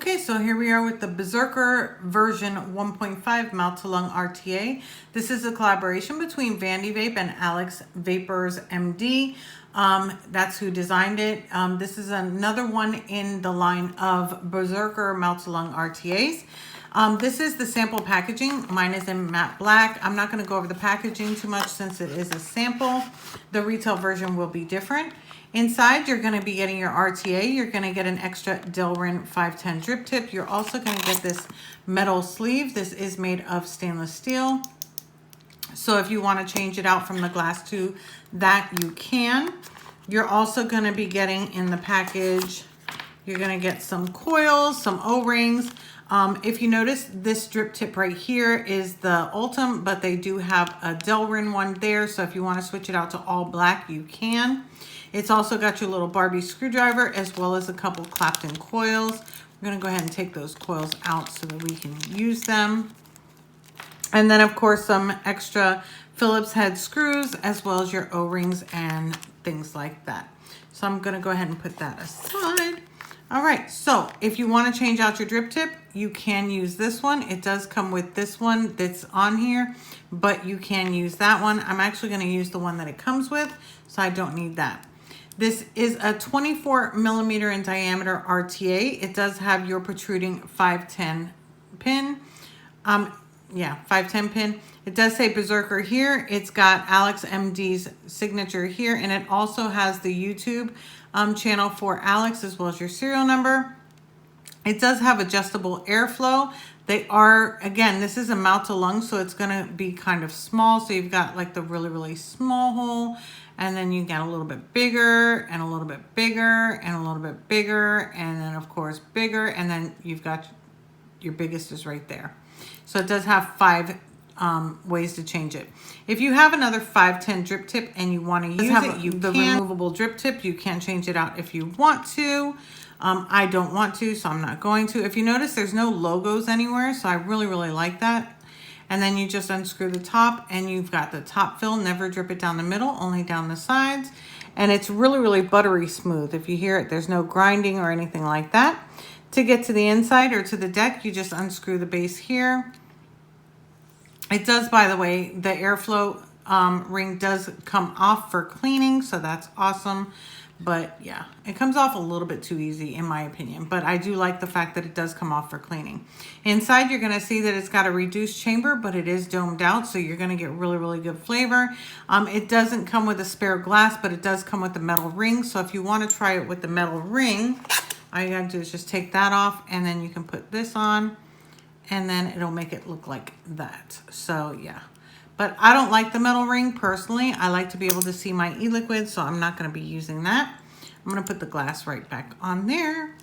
Okay, so here we are with the Berserker version 1.5 mouth to lung RTA. This is a collaboration between Vandy Vape and VapersMD. That's who designed it. This is another one in the line of Berserker mouth to lung RTAs. This is the sample packaging. Mine is in matte black. I'm not going to go over the packaging too much since it is a sample. The retail version will be different. Inside, you're going to be getting your RTA. You're going to get an extra Delrin 510 drip tip. You're also going to get this metal sleeve. This is made of stainless steel. So if you want to change it out from the glass to that, you can. You're also going to be getting in the package, you're going to get some coils, some O-rings. If you notice, this drip tip right here is the Ultim, but they do have a Delrin one there. So if you want to switch it out to all black, you can. It's also got your little Barbie screwdriver as well as a couple Clapton coils. We're going to go ahead and take those coils out so that we can use them. And then, of course, some extra Phillips head screws as well as your O-rings and things like that. So I'm going to go ahead and put that aside. All right, so if you want to change out your drip tip, you can use this one. It does come with this one that's on here, but you can use that one. I'm actually going to use the one that it comes with, so I don't need that. This is a 24 millimeter in diameter RTA. It does have your protruding 510 pin. 510 pin. It does say Berserker here. It's got Alex MD's signature here, and it also has the YouTube channel for Alex as well as your serial number. It does have adjustable airflow. They are, again, this is a mouth to lung, so it's going to be kind of small. So you've got like the really, really small hole, and then you get a little bit bigger and a little bit bigger and a little bit bigger, and then of course bigger, and then you've got your biggest is right there. So it does have 5 ways to change it. If you have another 510 drip tip and you want to use it, the removable drip tip, you can change it out if you want to. I don't want to, so I'm not going to. If you notice, there's no logos anywhere, so I really, really like that. And then you just unscrew the top, and you've got the top fill. Never drip it down the middle, only down the sides. And it's really, really buttery smooth. If you hear it, there's no grinding or anything like that. To get to the inside or to the deck, you just unscrew the base here. It does, by the way, the airflow ring does come off for cleaning, so that's awesome. But yeah, it comes off a little bit too easy in my opinion, but I do like the fact that it does come off for cleaning. Inside, you're going to see that it's got a reduced chamber, but it is domed out, so you're going to get really, really good flavor. It doesn't come with a spare glass, but it does come with the metal ring. So if you want to try it with the metal ring, all you got to do is just take that off, and then you can put this on, and then it'll make it look like that. So yeah. But I don't like the metal ring personally. I like to be able to see my e-liquid, so I'm not going to be using that. I'm going to put the glass right back on there.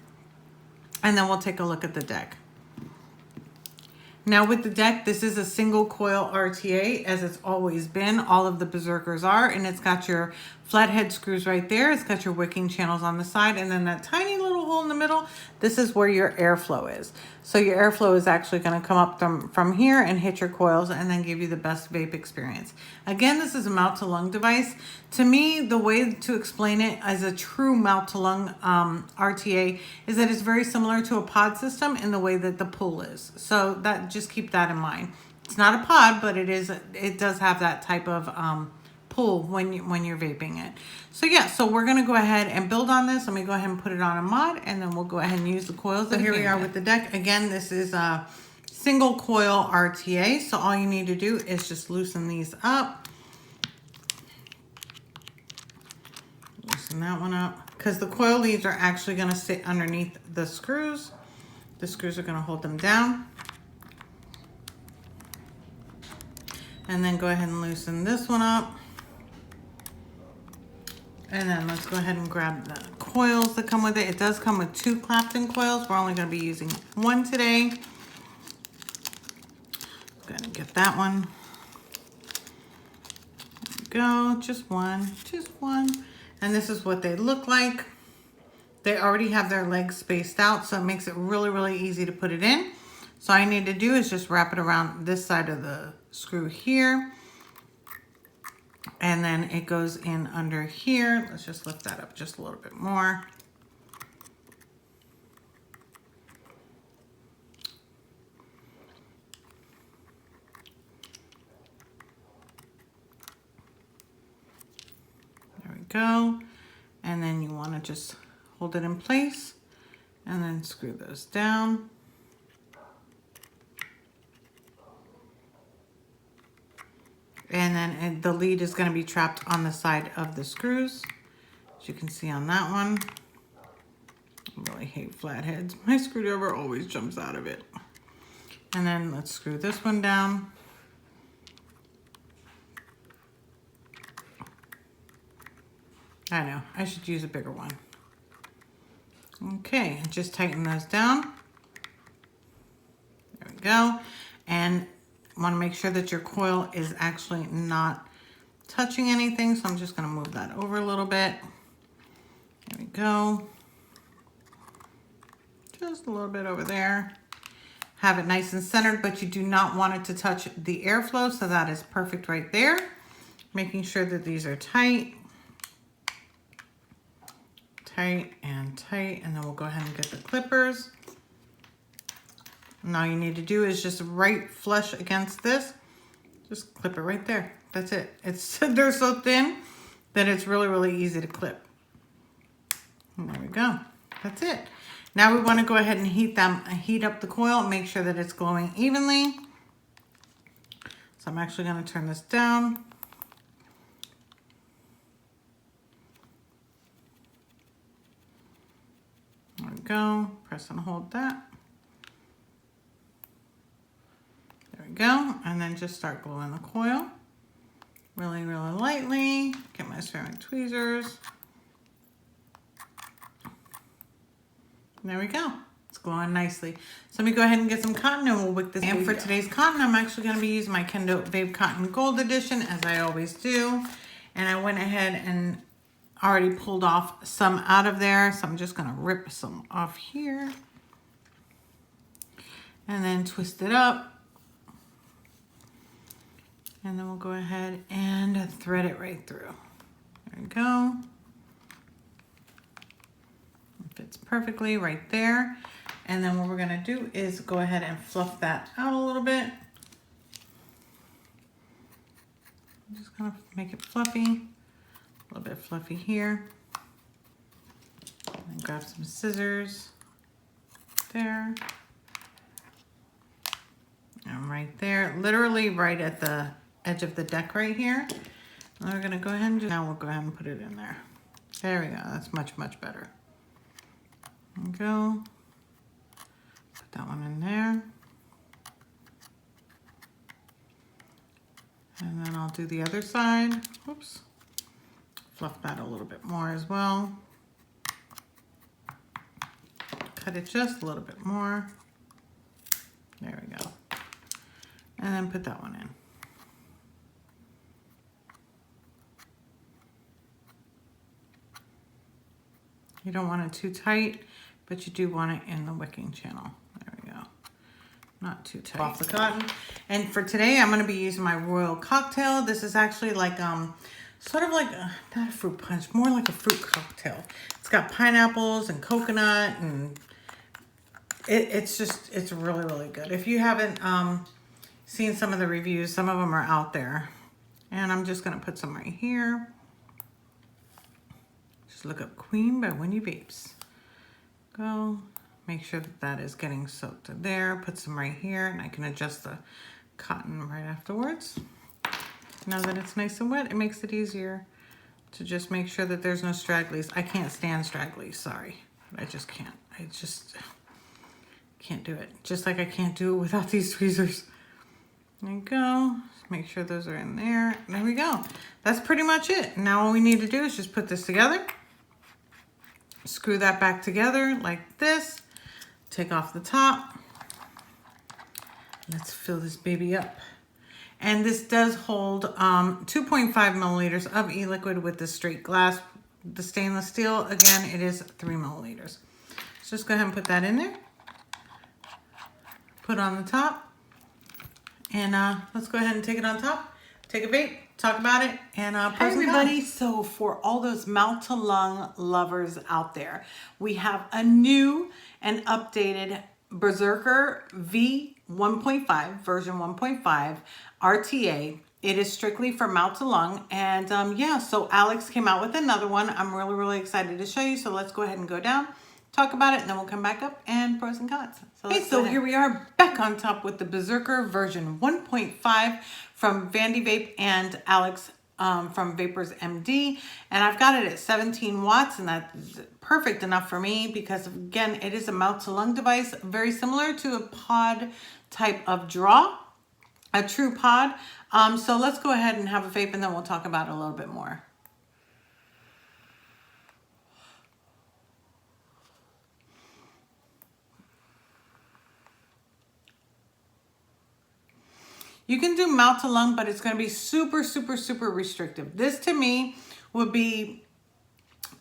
And then we'll take a look at the deck. Now with the deck, this is a single coil RTA, as it's always been. All of the Berserkers are, and it's got your flathead screws right there. It's got your wicking channels on the side, and then that tiny little hole in the middle, this is where your airflow is. So your airflow is actually going to come up from here and hit your coils and then give you the best vape experience. Again, this is a mouth to lung device. To me, the way to explain it as a true mouth to lung RTA is that it's very similar to a pod system in the way that the pull is. So that, just keep that in mind. It's not a pod, but it does have that type of pull when you're vaping it. So yeah, so we're gonna go ahead and build on this. Let me go ahead and put it on a mod, and then we'll go ahead and use the coils. So here we are with the deck. Again, this is a single coil RTA. So all you need to do is just loosen these up. Loosen that one up, because the coil leads are actually gonna sit underneath the screws. The screws are gonna hold them down. And then go ahead and loosen this one up. And then let's go ahead and grab the coils that come with it. It does come with 2 Clapton coils. We're only going to be using 1 today. Go ahead and get that one. There we go. Just one. Just one. And this is what they look like. They already have their legs spaced out, so it makes it really, really easy to put it in. So all I need to do is just wrap it around this side of the screw here. And then it goes in under here. Let's just lift that up just a little bit more. go. And then you want to just hold it in place and then screw those down. And then the lead is going to be trapped on the side of the screws, as you can see on that one. I really hate flatheads. My screwdriver always jumps out of it. And then let's screw this one down. I know, I should use a bigger one. Okay, and just tighten those down. There we go. And want to make sure that your coil is actually not touching anything, so I'm just going to move that over a little bit. There we go. Just a little bit over there. Have it nice and centered, but you do not want it to touch the airflow, so that is perfect right there. Making sure that these are tight. Tight and tight, and then we'll go ahead and get the clippers. And all you need to do is just right flush against this. Just clip it right there. That's it. They're so thin that it's really, really easy to clip. And there we go. That's it. Now we want to go ahead and heat up the coil and make sure that it's glowing evenly. So I'm actually going to turn this down. There we go. Press and hold that. There we go. And then just start gluing the coil. Really, really lightly. Get my ceramic tweezers. There we go. It's glowing nicely. So let me go ahead and get some cotton and we'll wick this. And for today's cotton, I'm actually going to be using my Kendo Vape Cotton Gold Edition, as I always do. And I went ahead and already pulled off some out of there. So I'm just going to rip some off here. And then twist it up. And then we'll go ahead and thread it right through. There we go. It fits perfectly right there. And then what we're gonna do is go ahead and fluff that out a little bit. I'm just gonna make it fluffy. A little bit fluffy here. And grab some scissors. There. And right there, literally right at the edge of the deck right here. And we're gonna go ahead and now we'll go ahead and put it in there. There we go, that's much, much better. There we go. Put that one in there. And then I'll do the other side. Whoops. Fluff that a little bit more as well. Cut it just a little bit more. There we go. And then put that one in. You don't want it too tight, but you do want it in the wicking channel. There we go. Not too tight. Off the cotton. And for today, I'm going to be using my Royal Cocktail. This is actually like, sort of like, not a fruit punch, more like a fruit cocktail. It's got pineapples and coconut, and it's really, really good. If you haven't seen some of the reviews, some of them are out there. And I'm just going to put some right here. Just look up Queen by Wendy Vapes. Go. Make sure that that is getting soaked in there. Put some right here, and I can adjust the cotton right afterwards. Now that it's nice and wet, it makes it easier to just make sure that there's no stragglies. I can't stand stragglies, sorry. But I just can't. I just can't do it. Just like I can't do it without these tweezers. There you go. Just make sure those are in there. There we go. That's pretty much it. Now all we need to do is just put this together. Screw that back together like this. Take off the top. Let's fill this baby up. And this does hold 2.5 milliliters of e-liquid with the straight glass. The stainless steel, again, it is 3 milliliters. So just go ahead and put that in there. Put on the top. And let's go ahead and take it on top. Take a vape, talk about it, and hi everybody. So for all those mouth to lung lovers out there, we have a new and updated Berserker V1.5, version 1.5 RTA. It is strictly for mouth to lung. And yeah, so Alex came out with another one. I'm really, really excited to show you. So let's go ahead and go down, talk about it, and then we'll come back up and pros and cons. So here we are back on top with the Berserker version 1.5 from Vandy Vape and Alex from VapersMD. And I've got it at 17 watts, and that's perfect enough for me because, again, it is a mouth to lung device, very similar to a pod type of draw, a true pod. So let's go ahead and have a vape, and then we'll talk about it a little bit more. You can do mouth to lung, but it's going to be super, super, super restrictive. This to me would be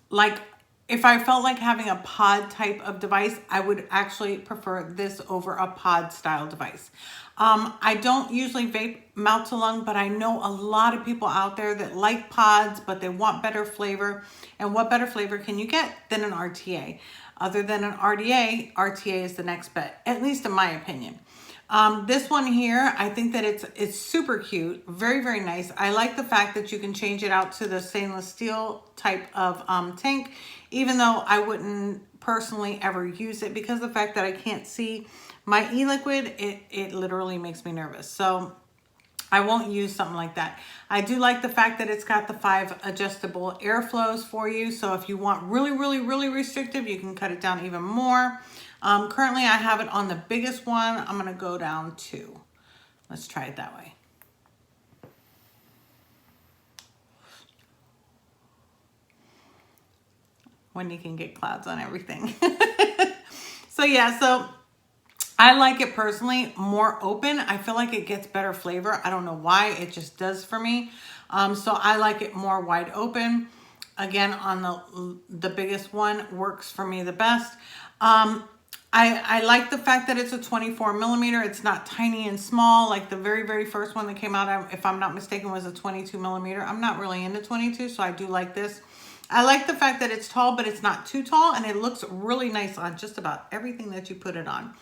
like, if I felt like having a pod type of device, I would actually prefer this over a pod style device. I don't usually vape mouth to lung, but I know a lot of people out there that like pods, but they want better flavor. And what better flavor can you get than an RTA? Other than an RTA, RTA is the next bet, at least in my opinion. This one here, I think that it's super cute, very, very nice. I like the fact that you can change it out to the stainless steel type of tank, even though I wouldn't personally ever use it because of the fact that I can't see my e-liquid. It literally makes me nervous. So I won't use something like that. I do like the fact that it's got the 5 adjustable airflows for you. So if you want really, really, really restrictive, you can cut it down even more. Currently, I have it on the biggest one. I'm going to go down 2. Let's try it that way. Wendy can get clouds on everything. So yeah, so I like it personally more open. I feel like it gets better flavor. I don't know why, it just does for me. So I like it more wide open. Again, on the biggest one works for me the best. I like the fact that it's a 24 millimeter. It's not tiny and small. Like the very, very first one that came out, if I'm not mistaken, was a 22 millimeter. I'm not really into 22, so I do like this. I like the fact that it's tall, but it's not too tall, and it looks really nice on just about everything that you put it on.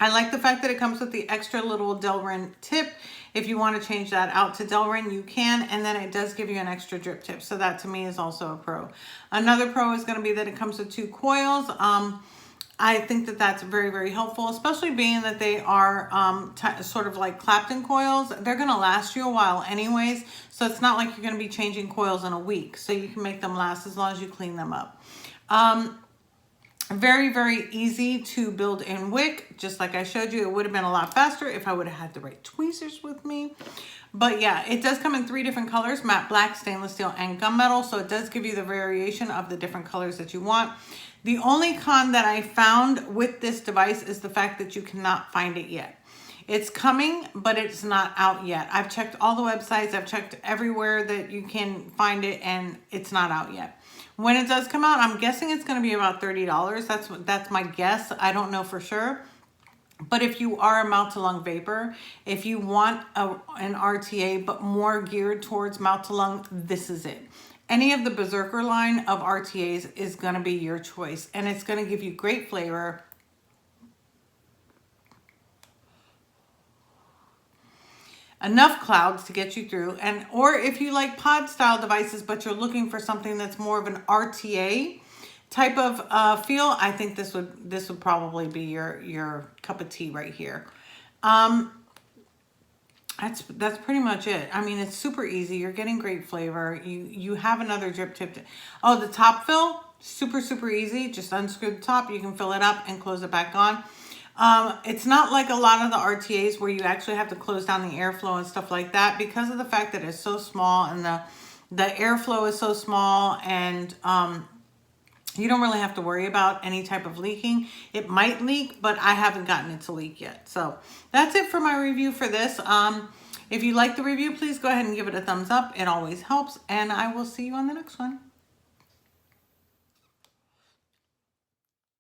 I like the fact that it comes with the extra little Delrin tip. If you want to change that out to Delrin, you can, and then it does give you an extra drip tip. So that to me is also a pro. Another pro is going to be that it comes with 2 coils. I think that that's very, very helpful, especially being that they are sort of like Clapton coils. They're going to last you a while anyways, so it's not like you're going to be changing coils in a week. So you can make them last as long as you clean them up. Very, very easy to build in wick. Just like I showed you, it would have been a lot faster if I would have had the right tweezers with me. But yeah, it does come in 3 different colors: matte black, stainless steel, and gunmetal. So it does give you the variation of the different colors that you want. The only con that I found with this device is the fact that you cannot find it yet. It's coming, but it's not out yet. I've checked all the websites. I've checked everywhere that you can find it, and it's not out yet. When it does come out, I'm guessing it's going to be about $30. That's my guess. I don't know for sure. But if you are a mouth to lung vapor, if you want an RTA but more geared towards mouth to lung, this is it. Any of the Berserker line of RTAs is going to be your choice, and it's going to give you great flavor. Enough clouds to get you through, or if you like pod style devices but you're looking for something that's more of an RTA type of feel, I think this would probably be your cup of tea right here. That's pretty much it. I mean, it's super easy. You're getting great flavor. You have another drip tip. Oh, the top fill, super, super easy. Just unscrew the top. You can fill it up and close it back on. It's not like a lot of the RTAs where you actually have to close down the airflow and stuff like that, because of the fact that it's so small and the airflow is so small, and you don't really have to worry about any type of leaking. It might leak, but I haven't gotten it to leak yet. So that's it for my review for this. If you like the review, please go ahead and give it a thumbs up. It always helps, and I will see you on the next one.